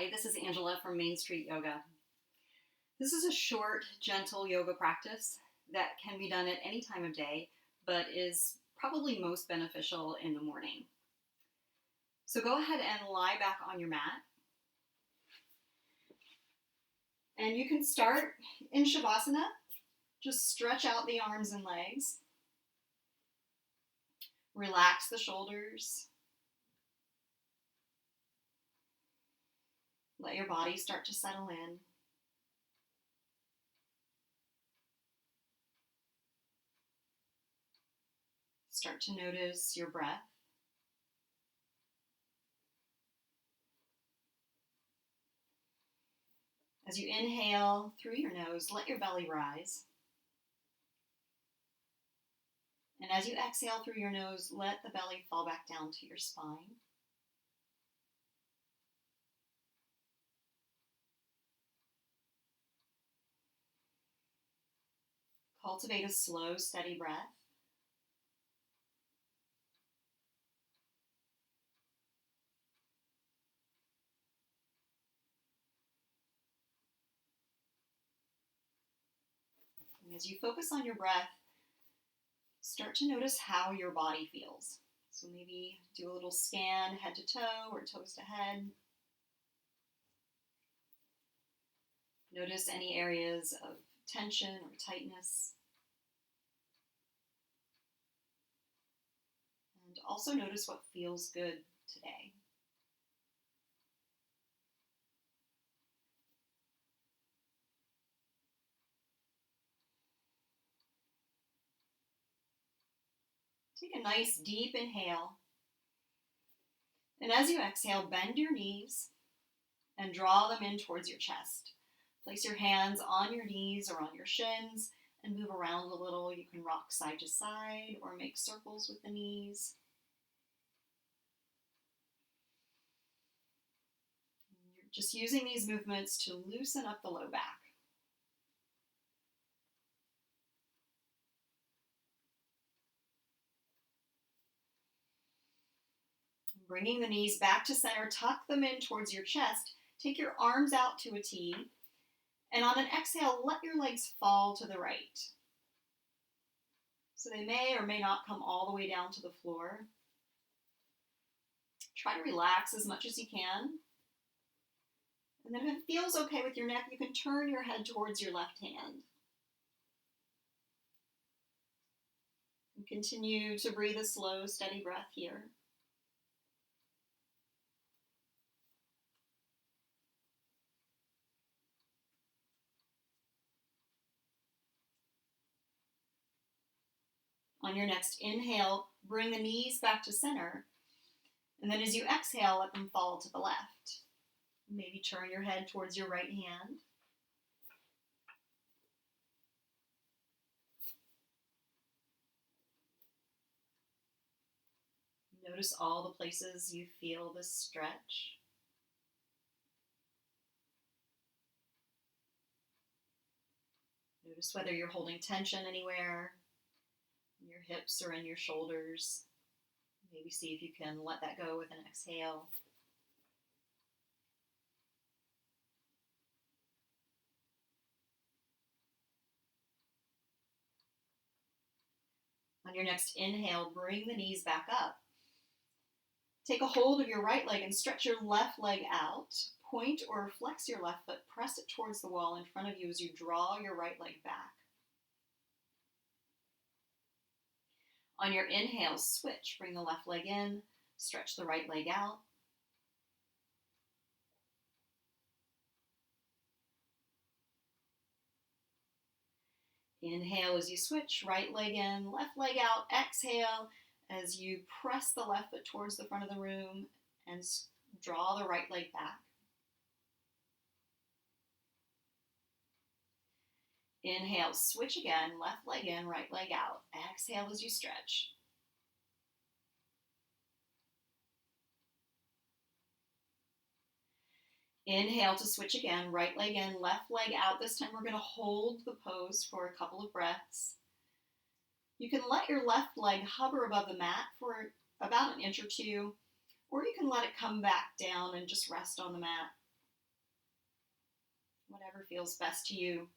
Hi, this is Angela from Main Street Yoga. This is a short, gentle yoga practice that can be done at any time of day, but is probably most beneficial in the morning. So go ahead and lie back on your mat. And you can start in Shavasana. Just stretch out the arms and legs. Relax the shoulders. Let your body start to settle in. Start to notice your breath. As you inhale through your nose, let your belly rise. And as you exhale through your nose, let the belly fall back down to your spine. Cultivate a slow, steady breath. And as you focus on your breath, start to notice how your body feels. So maybe do a little scan head to toe or toes to head. Notice any areas of tension or tightness. And also notice what feels good today. Take a nice deep inhale. And as you exhale, bend your knees and draw them in towards your chest. Place your hands on your knees or on your shins and move around a little. You can rock side to side or make circles with the knees. You're just using these movements to loosen up the low back. Bringing the knees back to center, tuck them in towards your chest. Take your arms out to a T. And on an exhale, let your legs fall to the right. So they may or may not come all the way down to the floor. Try to relax as much as you can. And then if it feels okay with your neck, you can turn your head towards your left hand. And continue to breathe a slow, steady breath here. On your next inhale, bring the knees back to center. And then as you exhale, let them fall to the left. Maybe turn your head towards your right hand. Notice all the places you feel this stretch. Notice whether you're holding tension anywhere, in your hips or in your shoulders. Maybe see if you can let that go with an exhale. On your next inhale, bring the knees back up. Take a hold of your right leg and stretch your left leg out. Point or flex your left foot. Press it towards the wall in front of you as you draw your right leg back. On your inhale, switch. Bring the left leg in. Stretch the right leg out. Inhale as you switch, right leg in, left leg out. Exhale as you press the left foot towards the front of the room and draw the right leg back. Inhale, switch again, left leg in, right leg out. Exhale as you stretch. Inhale to switch again, right leg in, left leg out. This time we're going to hold the pose for a couple of breaths. You can let your left leg hover above the mat for about an inch or two, or you can let it come back down and just rest on the mat. whatever feels best to you.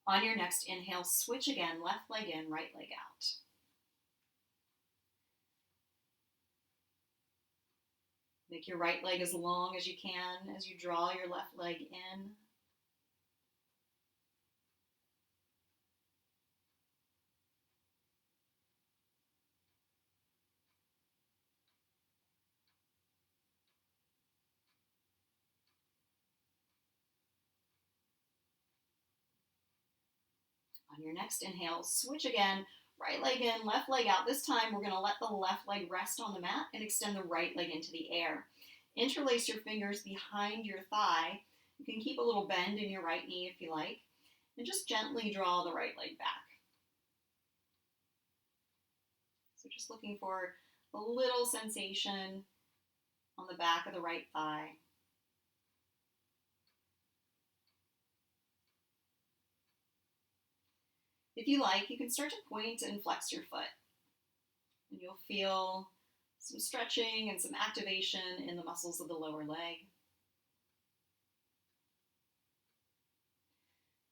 On your next inhale, switch again, left leg in, right leg out. Make your right leg as long as you can as you draw your left leg in. On your next inhale, switch again, right leg in, left leg out. This time we're going to let the left leg rest on the mat and extend the right leg into the air. Interlace your fingers behind your thigh. You can keep a little bend in your right knee if you like, and just gently draw the right leg back. So just looking for a little sensation on the back of the right thigh. If you like, you can start to point and flex your foot. And you'll feel some stretching and some activation in the muscles of the lower leg.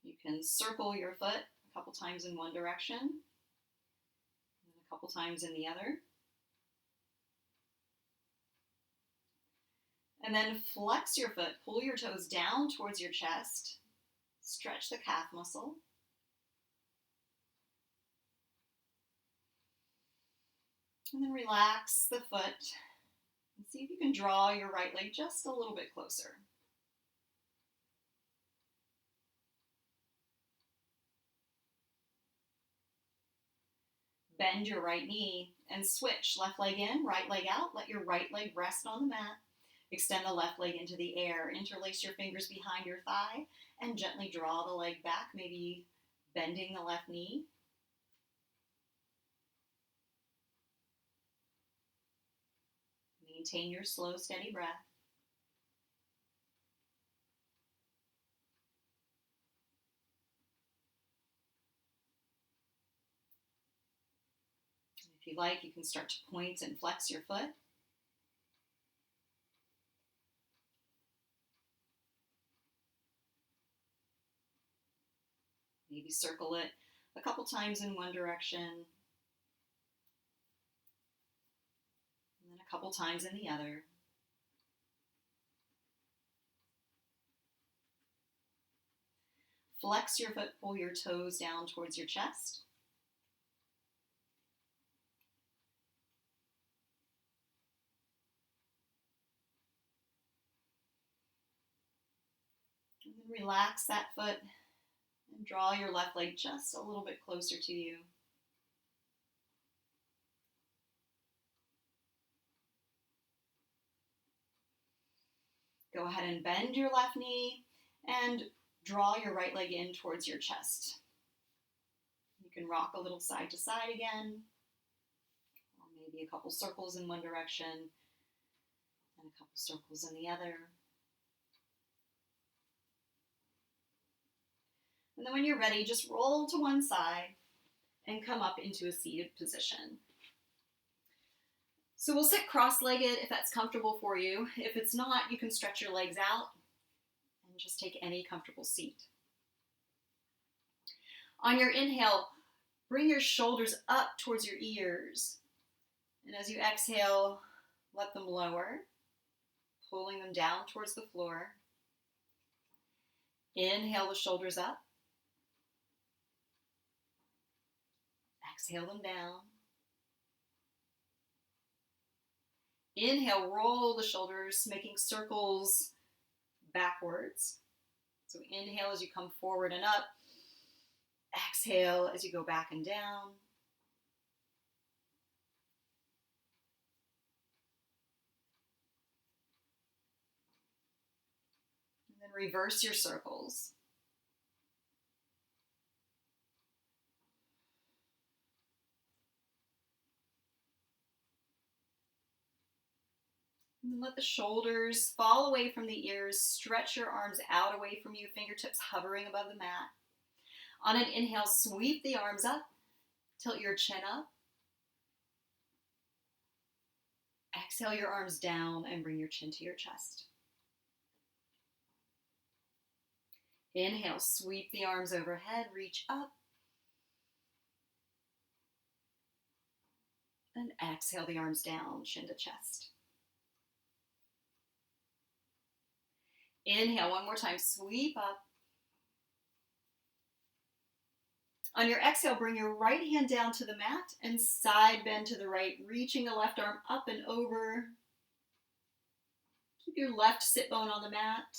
You can circle your foot a couple times in one direction, and a couple times in the other. And then flex your foot, pull your toes down towards your chest, stretch the calf muscle. And then relax the foot and see if you can draw your right leg just a little bit closer. Bend your right knee and switch. Left leg in, right leg out. Let your right leg rest on the mat. Extend the left leg into the air. Interlace your fingers behind your thigh and gently draw the leg back, maybe bending the left knee. Maintain your slow, steady breath. If you like, you can start to point and flex your foot. Maybe circle it a couple times in one direction, and then a couple times in the other. Flex your foot, pull your toes down towards your chest. And then relax that foot and draw your left leg just a little bit closer to you. Go ahead and bend your left knee and draw your right leg in towards your chest. You can rock a little side to side again, or maybe a couple circles in one direction and a couple circles in the other. And then when you're ready, just roll to one side and come up into a seated position. So we'll sit cross-legged if that's comfortable for you. If it's not, you can stretch your legs out and just take any comfortable seat. On your inhale, bring your shoulders up towards your ears. And as you exhale, let them lower, pulling them down towards the floor. Inhale the shoulders up. Exhale them down. Inhale, roll the shoulders, making circles backwards. So inhale as you come forward and up. Exhale as you go back and down. And then reverse your circles. And let the shoulders fall away from the ears. Stretch your arms out away from you, fingertips hovering above the mat. On an inhale, sweep the arms up. Tilt your chin up. Exhale your arms down and bring your chin to your chest. Inhale, sweep the arms overhead, reach up. And exhale the arms down, chin to chest. Inhale one more time, sweep up. On your exhale, bring your right hand down to the mat and side bend to the right, reaching the left arm up and over. Keep your left sit bone on the mat.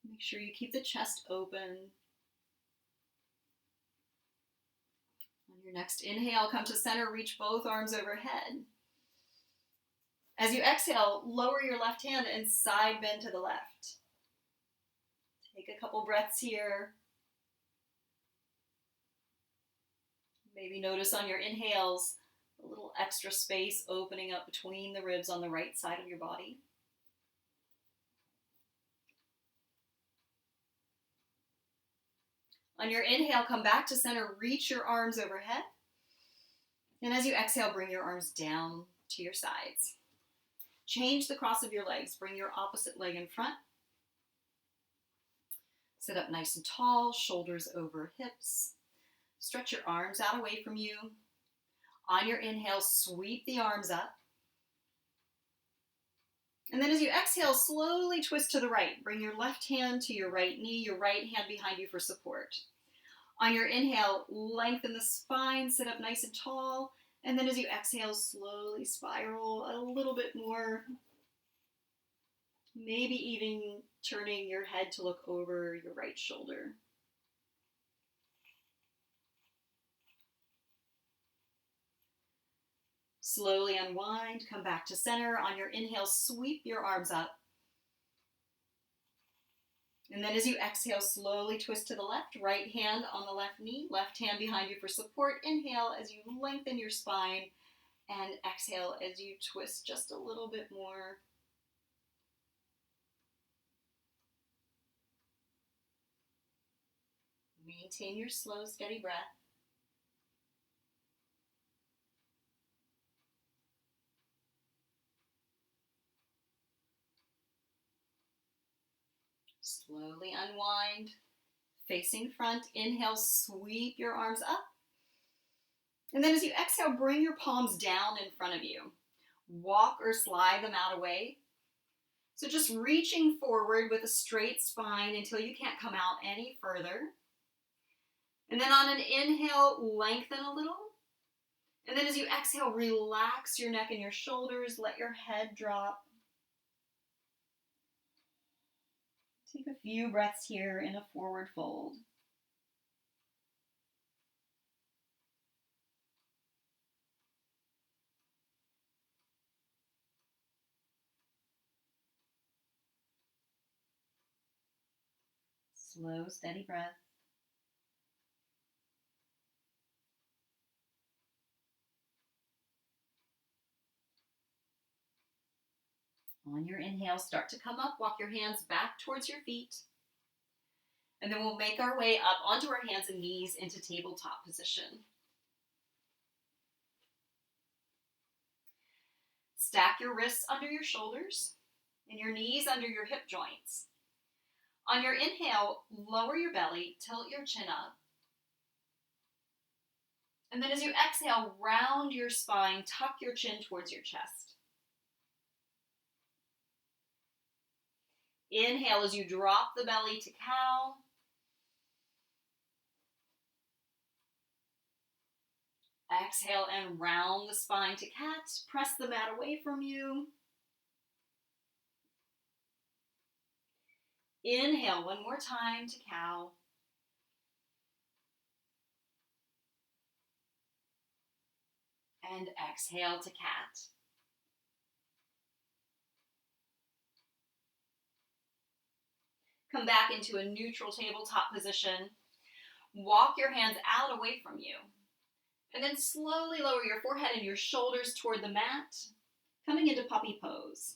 Make sure you keep the chest open. On your next inhale, come to center, reach both arms overhead. As you exhale, lower your left hand and side bend to the left. Take a couple breaths here. Maybe notice on your inhales a little extra space opening up between the ribs on the right side of your body. On your inhale, come back to center, reach your arms overhead. And as you exhale, bring your arms down to your sides. Change the cross of your legs. Bring your opposite leg in front. Sit up nice and tall, shoulders over hips. Stretch your arms out away from you. On your inhale, sweep the arms up. And then as you exhale, slowly twist to the right. Bring your left hand to your right knee, your right hand behind you for support. On your inhale, lengthen the spine, sit up nice and tall. And then as you exhale, slowly spiral a little bit more. Maybe even turning your head to look over your right shoulder. Slowly unwind, come back to center. On your inhale, sweep your arms up. And then as you exhale, slowly twist to the left, right hand on the left knee, left hand behind you for support. Inhale as you lengthen your spine, and exhale as you twist just a little bit more. Maintain your slow, steady breath. Slowly unwind, facing front. Inhale, sweep your arms up. And then as you exhale, bring your palms down in front of you. Walk or slide them out away. So just reaching forward with a straight spine until you can't come out any further. And then on an inhale, lengthen a little. And then as you exhale, relax your neck and your shoulders. Let your head drop. Take a few breaths here in a forward fold. Slow, steady breath. On your inhale, start to come up. Walk your hands back towards your feet. And then we'll make our way up onto our hands and knees into tabletop position. Stack your wrists under your shoulders and your knees under your hip joints. On your inhale, lower your belly, tilt your chin up. And then as you exhale, round your spine, tuck your chin towards your chest. Inhale as you drop the belly to cow. Exhale and round the spine to cat. Press the mat away from you. Inhale one more time to cow. And exhale to cat. Come back into a neutral tabletop position. Walk your hands out away from you. And then slowly lower your forehead and your shoulders toward the mat, coming into puppy pose.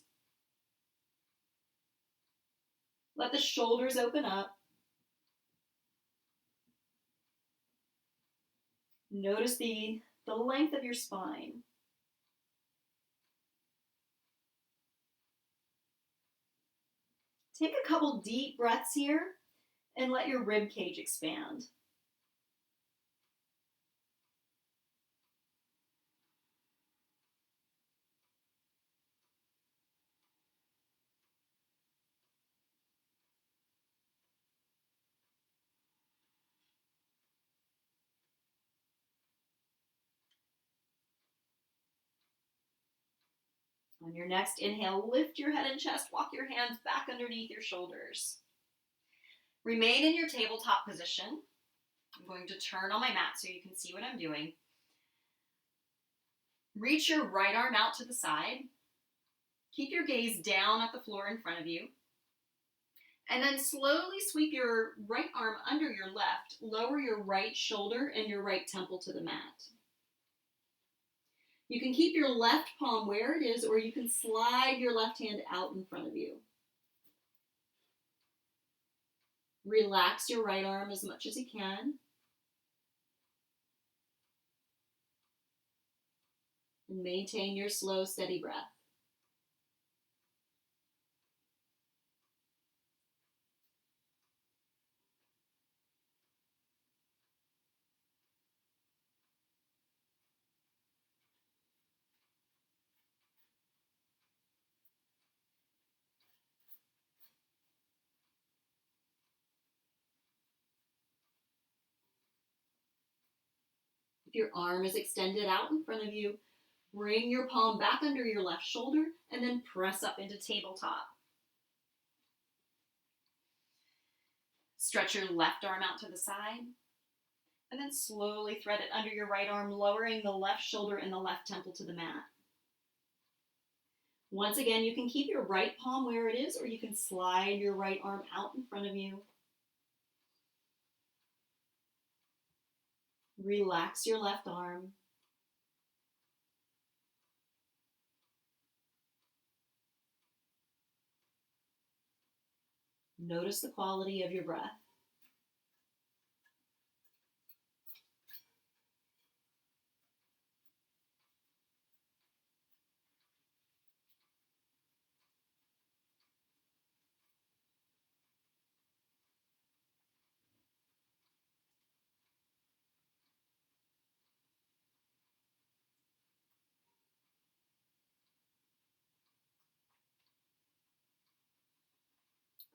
Let the shoulders open up. Notice the length of your spine. Take a couple deep breaths here and let your rib cage expand. On your next inhale, lift your head and chest, walk your hands back underneath your shoulders. Remain in your tabletop position. I'm going to turn on my mat so you can see what I'm doing. Reach your right arm out to the side. Keep your gaze down at the floor in front of you. And then slowly sweep your right arm under your left. Lower your right shoulder and your right temple to the mat. You can keep your left palm where it is, or you can slide your left hand out in front of you. Relax your right arm as much as you can. And maintain your slow, steady breath. If your arm is extended out in front of you, bring your palm back under your left shoulder and then press up into tabletop. Stretch your left arm out to the side and then slowly thread it under your right arm, lowering the left shoulder and the left temple to the mat. Once again, you can keep your right palm where it is, or you can slide your right arm out in front of you. Relax your left arm. Notice the quality of your breath.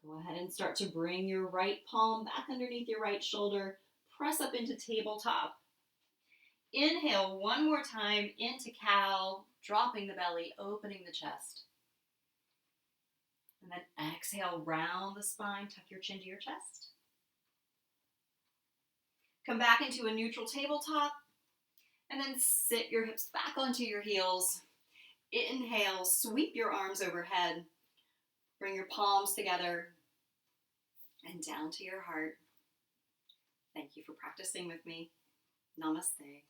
Go ahead and start to bring your right palm back underneath your right shoulder. Press up into tabletop. Inhale one more time into cow, dropping the belly, opening the chest. And then exhale, round the spine, tuck your chin to your chest. Come back into a neutral tabletop, and then sit your hips back onto your heels. Inhale, sweep your arms overhead. Bring your palms together and down to your heart. Thank you for practicing with me. Namaste.